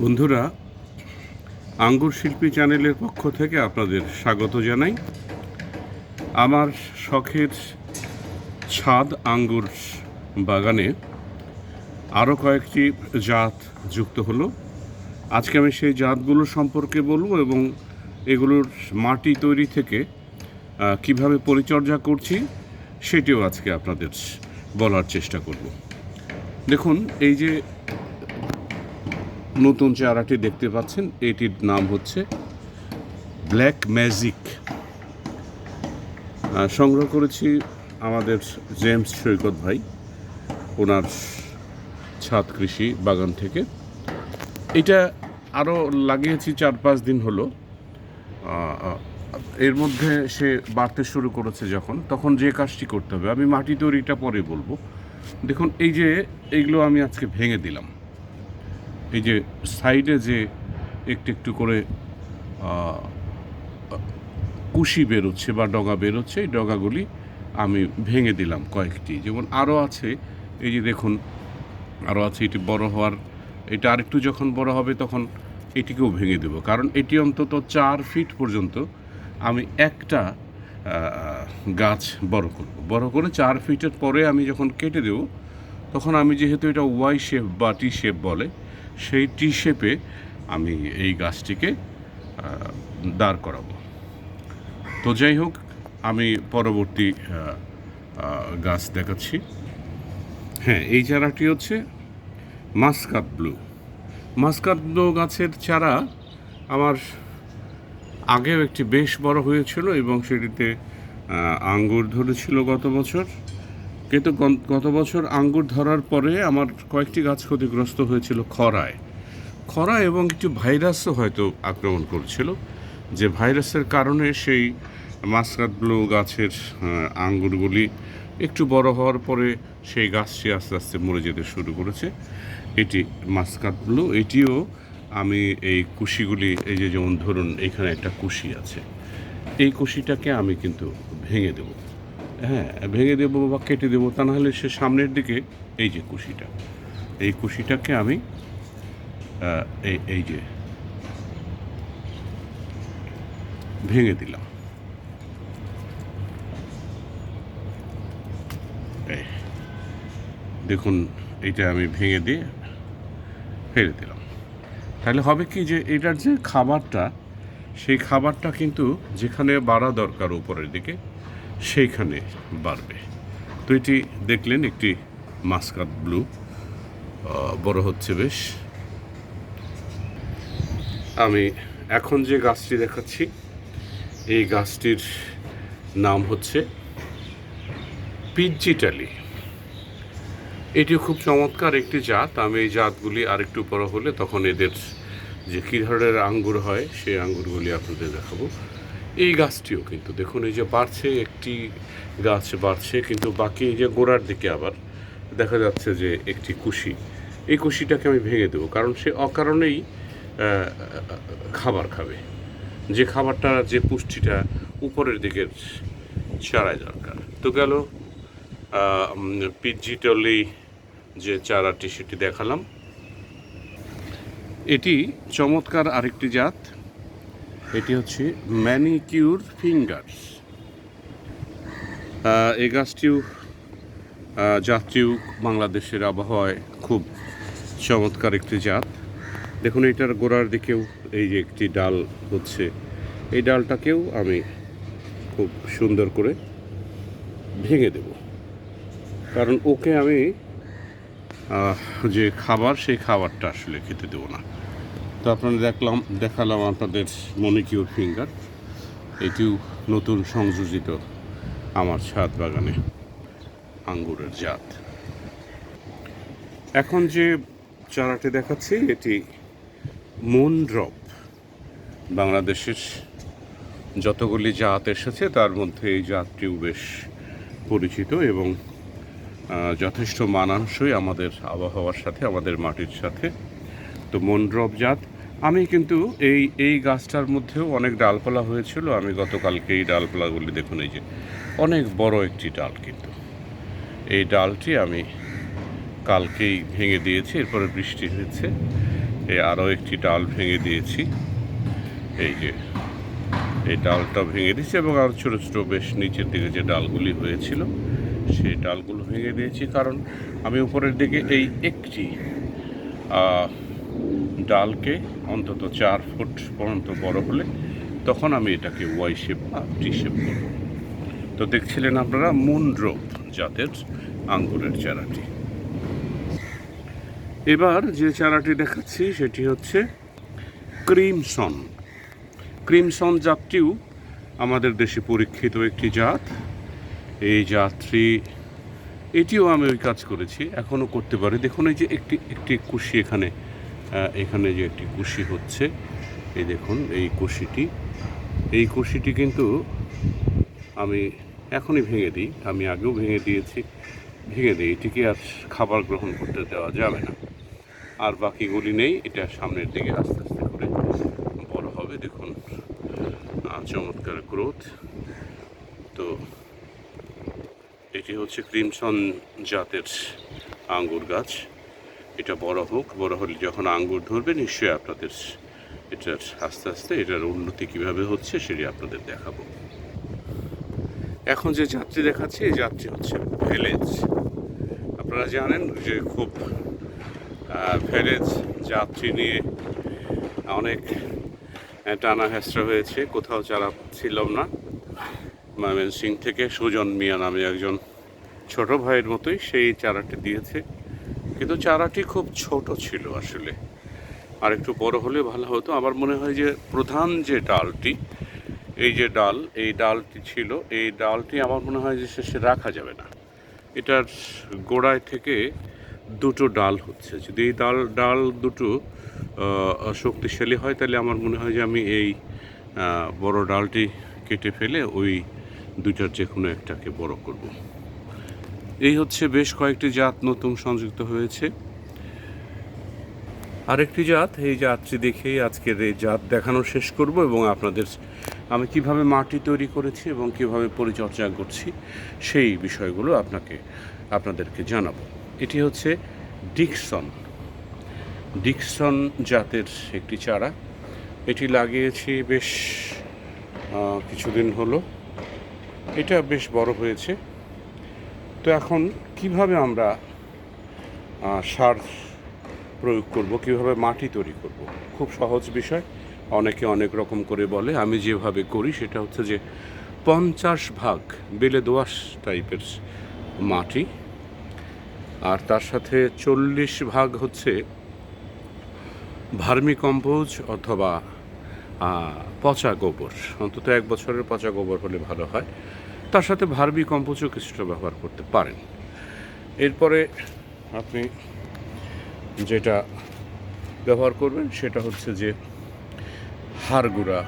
বন্ধুরা, আঙ্গুর শিল্পী চ্যানেলের পক্ষ থেকে আপনাদের স্বাগত জানাই। আমার শখের ছাদ আঙ্গুর বাগানে আরও কয়েকটি জাত যুক্ত হলো। আজকে আমি সেই জাতগুলো সম্পর্কে বলবো এবং এগুলোর মাটি তৈরি থেকে কিভাবে পরিচর্যা করছি সেটিও আজকে আপনাদের বলার চেষ্টা করব। দেখুন, এই যে নতুন চারাটি দেখতে পাচ্ছেন, এটির নাম হচ্ছে ব্ল্যাক ম্যাজিক। সংগ্রহ করেছি আমাদের জেমস সৈকত ভাই, ওনার ছাদ কৃষি বাগান থেকে। এটা আরও লাগিয়েছি 4-5 দিন হলো। এর মধ্যে সে বাড়তে শুরু করেছে তখন যে কাজটি করতে হবে, আমি মাটি তৈরিটা পরে বলবো। দেখুন, এই যে এইগুলো আমি আজকে ভেঙে দিলাম। এই যে সাইডে যে একটু একটু করে কুশি বেরোচ্ছে বা ডগা বেরোচ্ছে, এই ডগাগুলি আমি ভেঙে দিলাম কয়েকটি। যেমন আরও আছে, এই যে দেখুন আরও আছে। এটি বড় হওয়ার, এটা আরেকটু যখন বড় হবে তখন এটিকেও ভেঙে দেব, কারণ এটি অন্তত 4 ফিট পর্যন্ত আমি একটা গাছ বড় করে 4 ফিটের পরে আমি যখন কেটে দেব, তখন আমি যেহেতু এটা ওয়াই শেপ বা টি শেপ বলে, সেই টি শেপে আমি এই গাছটিকে দাঁড় করাবো। তো যাই হোক, আমি পরবর্তী গাছ দেখাচ্ছি। হ্যাঁ, এই চারাটি হচ্ছে মাস্কাট ব্লু গাছের চারা আমার আগেও একটি বেশ বড় হয়েছিল এবং সেটিতে আঙ্গুর ধরেছিল গত বছর। কিন্তু গত বছর আঙ্গুর ধরার পরে আমার কয়েকটি গাছ ক্ষতিগ্রস্ত হয়েছিল খরা এবং একটু ভাইরাসও হয়তো আক্রমণ করেছিল, যে ভাইরাসের কারণে সেই মাস্কাট ব্লু গাছের আঙ্গুরগুলি একটু বড় হওয়ার পরে সেই গাছটি আস্তে আস্তে মরে যেতে শুরু করেছে। এটি মাস্কাট ব্লু। এটিও আমি এই কুশিগুলি, এই যে যেমন ধরুন এখানে একটা কুশি আছে, এই কুশিটাকে আমি কিন্তু ভেঙে দেব। হ্যাঁ, ভেঙে দেবো বা কেটে দেবো, তা নাহলে সে সামনের দিকে এই যে কুশিটা, এই কুশিটাকে আমি এই যে ভেঙে দিলাম। দেখুন, এইটা আমি ভেঙে দিয়ে ফেলে দিলাম। তাহলে হবে কি, যে এটার যে খাবারটা, সেই খাবারটা কিন্তু যেখানে বাড়া দরকার উপরের দিকে সেইখানে বাড়বে। তো এটি দেখলেন একটি মাস্কাট ব্লু বড় হচ্ছে বেশ। আমি এখন যে গাছটি দেখাচ্ছি, এই গাছটির নাম হচ্ছে পিজ্জিটালি। এটিও খুব চমৎকার একটি জাত। আমি এই জাতগুলি আরেকটু বড় হলে তখন এদের যে কী ধরনের আঙ্গুর হয় সেই আঙ্গুরগুলি আপনাদের দেখাবো। এই গাছটিও কিন্তু দেখুন, এই যে বাড়ছে, একটি গাছ বাড়ছে, কিন্তু বাকি এই যে গোড়ার দিকে আবার দেখা যাচ্ছে যে একটি কুশি, এই কুশিটাকে আমি ভেঙে দেবো, কারণ সে অকারণেই খাবার খাবে, যে খাবারটা, যে পুষ্টিটা উপরের দিকের চারায় দরকার। তো গেল পিজ্জিটালি যে চারাটি, সেটি দেখালাম। এটি চমৎকার আরেকটি জাত। এটি হচ্ছে ম্যানিকিউর ফিঙ্গার্স। এই গাছটিও জাতটিও বাংলাদেশের আবহাওয়ায় খুব চমৎকার একটি জাত। দেখুন, এটার গোড়ার দিকেও এই যে একটি ডাল হচ্ছে, এই ডালটাকেও আমি খুব সুন্দর করে ভেঙে দেব, কারণ ওকে আমি যে খাবার, সেই খাবারটা আসলে খেতে দেবো না। তো আপনারা দেখালাম আপনাদের ম্যানিকিউর ফিঙ্গার। এটিও নতুন সংযোজিত আমার ছাদ বাগানে আঙ্গুরের জাত। এখন যে চারাটি দেখাচ্ছি, এটি মুনড্রপ। বাংলাদেশের যতগুলি জাত এসেছে তার মধ্যে এই জাতটিও বেশ পরিচিত এবং যথেষ্ট মানানসই আমাদের আবহাওয়ার সাথে, আমাদের মাটির সাথে। তো মুনড্রপ জাত। আমি কিন্তু এই গাছটার মধ্যেও অনেক ডালপালা হয়েছিল। আমি গতকালকে এই ডালপালাগুলি দেখুন, এই যে অনেক বড় একটি ডাল, কিন্তু এই ডালটি আমি কালকেই ভেঙে দিয়েছি। এরপরে বৃষ্টি হয়েছে, এই আরও একটি ডাল ভেঙে দিয়েছি, এই যে এই ডালটা ভেঙে দিয়েছি, এবং আরও ছোটো ছোটো বেশ নিচের দিকে যে ডালগুলি হয়েছিল সেই ডালগুলো ভেঙে দিয়েছি, কারণ আমি উপরের দিকে এই একটি ডালকে অন্তত 4 ফুট পর্যন্ত বড় হলে তখন আমি এটাকে ওয়াই শেপ বা টি শেপ করব। তো দেখছিলেন আপনারা মুনরোপ জাতের আঙ্গুরের চারাটি। এবার যে চারাটি দেখাচ্ছি সেটি হচ্ছে ক্রিমসন। ক্রিমসন জাতটিও আমাদের দেশে পরীক্ষিত একটি জাত। এই জাতটি, এটিও আমি ওই কাজ করেছি, এখনও করতে পারি। দেখুন এই যে একটি কুশি এখানে যে একটি কুশি হচ্ছে, এই দেখুন এই কুশিটি কিন্তু আমি এখনই ভেঙে দিই, আমি আগেও ভেঙে দিই, এটিকে আর খাবার গ্রহণ করতে দেওয়া যাবে না। আর বাকিগুলি নেই, এটা সামনের দিকে আস্তে আস্তে করে বড় হবে। দেখুন চমৎকার গ্রোথ। তো এটি হচ্ছে ক্রিমসন জাতের আঙ্গুর গাছ। এটা বড় হোক, বড় হলে যখন আঙ্গুর ধরবে নিশ্চয়ই আপনাদের এটার আস্তে আস্তে এটার উন্নতি কীভাবে হচ্ছে সেটি আপনাদের দেখাবো। এখন যে যাত্রী দেখাচ্ছি এই যাত্রী হচ্ছে ভেলেজ। আপনারা জানেন যে খুব ভেলেজ যাত্রী নিয়ে অনেক টানা হেঁচড়া হয়েছে, কোথাও চারা ছিলাম না। ময়মনসিং থেকে সুজন মিয়া নামে একজন ছোট ভাইয়ের মতোই সেই চারাটি দিয়েছে, কিন্তু চারাটি খুব ছোট ছিল আসলে, আর একটু বড় হলে ভালো হতো। আমার মনে হয় যে প্রধান যে ডালটি, এই ডালটি ছিল, এই ডালটি আমার মনে হয় যে শেষে রাখা যাবে না। এটার গোড়ায় থেকে দুটো ডাল হচ্ছে, যদি এই ডাল দুটো শক্তিশালী হয় তাহলে আমার মনে হয় যে আমি এই বড় ডালটি কেটে ফেলে ওই দুইটার যে কোনো একটাকে বড় করব। এই হচ্ছে বেশ কয়েকটি জাত নতুন সংযুক্ত হয়েছে। আরেকটি জাত, এই জাতটি দেখেই আজকের এই জাত দেখানো শেষ করব, এবং আমি কিভাবে মাটি তৈরি করেছি এবং কিভাবে পরিচর্যা করছি সেই বিষয়গুলো আপনাদেরকে জানাবো। এটি হচ্ছে ডিকসন জাতের একটি চারা। এটি লাগিয়েছি বেশ কিছুদিন হলো, এটা বেশ বড় হয়েছে। তো এখন কিভাবে আমরা সার প্রয়োগ করব, কিভাবে মাটি তৈরি করব, খুব সহজ বিষয়। অনেকে অনেক রকম করে বলে, আমি যেভাবে করি সেটা হচ্ছে যে 50 ভাগ বেলে দোআঁশ টাইপের মাটি, আর তার সাথে 40 ভাগ হচ্ছে ভার্মি কম্পোজ অথবা পচা গোবর, অন্তত 1 বছরের পচা গোবর হলে ভালো হয়। তার সাথে ভার্মি কম্পোজও কিছুটা ব্যবহার করতে পারেন। এরপরে আপনি যেটা ব্যবহার করবেন সেটা হচ্ছে যে হাড় গুঁড়া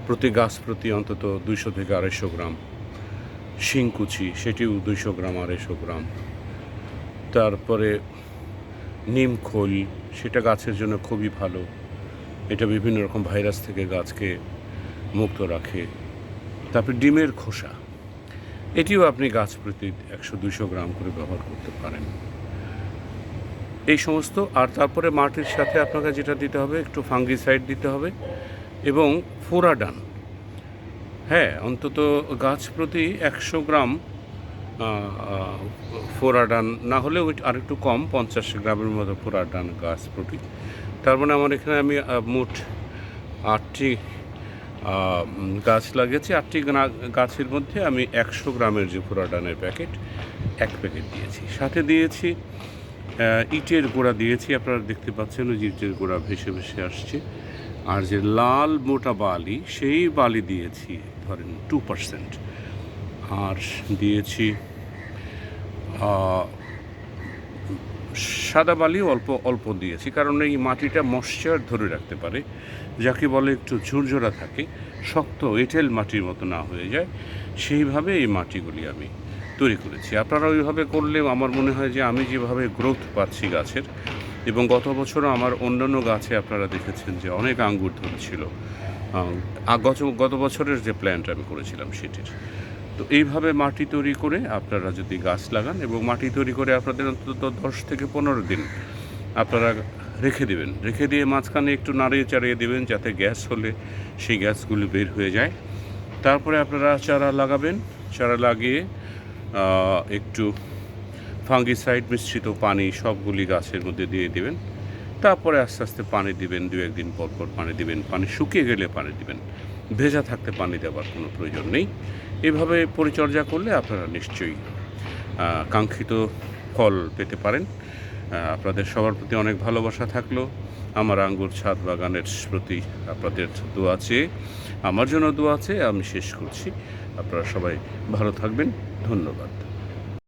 প্রতি গাছ প্রতি অন্তত 200 থেকে 250 গ্রাম, শিংকুচি সেটিও 200 গ্রাম 250 গ্রাম, তারপরে নিম খোল, সেটা গাছের জন্য খুবই ভালো, এটা বিভিন্ন রকম ভাইরাস থেকে গাছকে মুক্ত রাখে। তারপরে ডিমের খোসা, এটিও আপনি গাছ প্রতি 100-200 গ্রাম করে ব্যবহার করতে পারেন। এই সমস্ত, আর তারপরে মাটির সাথে আপনাকে যেটা দিতে হবে একটু ফাঙ্গিসাইড দিতে হবে এবং ফোরাডান। হ্যাঁ, অন্তত গাছ প্রতি 100 গ্রাম ফোরাডান, না হলে ওই আরেকটু কম 50 গ্রামের মতো ফোরাডান গাছ প্রতি। তার মানে আমার এখানে আমি মোট 8টি গাছ লাগিয়েছি। 8টি গাছের মধ্যে আমি 100 গ্রামের যে ফোরাডানের প্যাকেট 1 প্যাকেট দিয়েছি, সাথে দিয়েছি ইটের গোড়া দিয়েছি। আপনারা দেখতে পাচ্ছেন ওই ইটের গোড়া ভেসে ভেসে আসছে। আর যে লাল মোটা বালি, সেই বালি দিয়েছি ধরেন 2%, আর দিয়েছি সাদা বালি অল্প অল্প দিয়েছি, কারণ এই মাটিটা ময়েশ্চার ধরে রাখতে পারে, যাকে বলে একটু ঝুরঝুরা থাকে, শক্ত এঁটেল মাটির মতো না হয়ে যায়, সেইভাবে এই মাটিগুলি আমি তৈরি করেছি। আপনারা ওইভাবে করলে আমার মনে হয় যে আমি যেভাবে গ্রোথ পাচ্ছি গাছের, এবং গত বছরও আমার অন্যান্য গাছে আপনারা দেখেছেন যে অনেক আঙ্গুর ধরেছিল, গত বছরের যে প্ল্যানটা আমি করেছিলাম সেটির। তো এইভাবে মাটি তৈরি করে আপনারা যদি গাছ লাগান, এবং মাটি তৈরি করে আপনাদের অন্তত 10 থেকে 15 দিন আপনারা রেখে দেবেন, রেখে দিয়ে মাঝখানে একটু নাড়িয়ে চাড়িয়ে দেবেন যাতে গ্যাস হলে সেই গ্যাসগুলি বের হয়ে যায়। তারপরে আপনারা চারা লাগাবেন, চারা লাগিয়ে একটু ফাঙ্গিসাইড মিশ্রিত পানি সবগুলি গাছের মধ্যে দিয়ে দেবেন। তারপরে আস্তে আস্তে পানি দিবেন, 2-1 দিন পর পর পানি দিবেন, পানি শুকিয়ে গেলে পানি দিবেন, ভেজা থাকতে পানি দেওয়ার কোনো প্রয়োজন নেই। এভাবে পরিচর্যা করলে আপনারা নিশ্চয়ই কাঙ্ক্ষিত ফল পেতে পারেন। আপনাদের সবার প্রতি অনেক ভালোবাসা থাকলো। আমার আঙ্গুর ছাদ বাগানের প্রতি আপনাদের দোয়া চেয়ে, আমার জন্য দোয়া চেয়ে আমি শেষ করছি। আপনারা সবাই ভালো থাকবেন। ধন্যবাদ।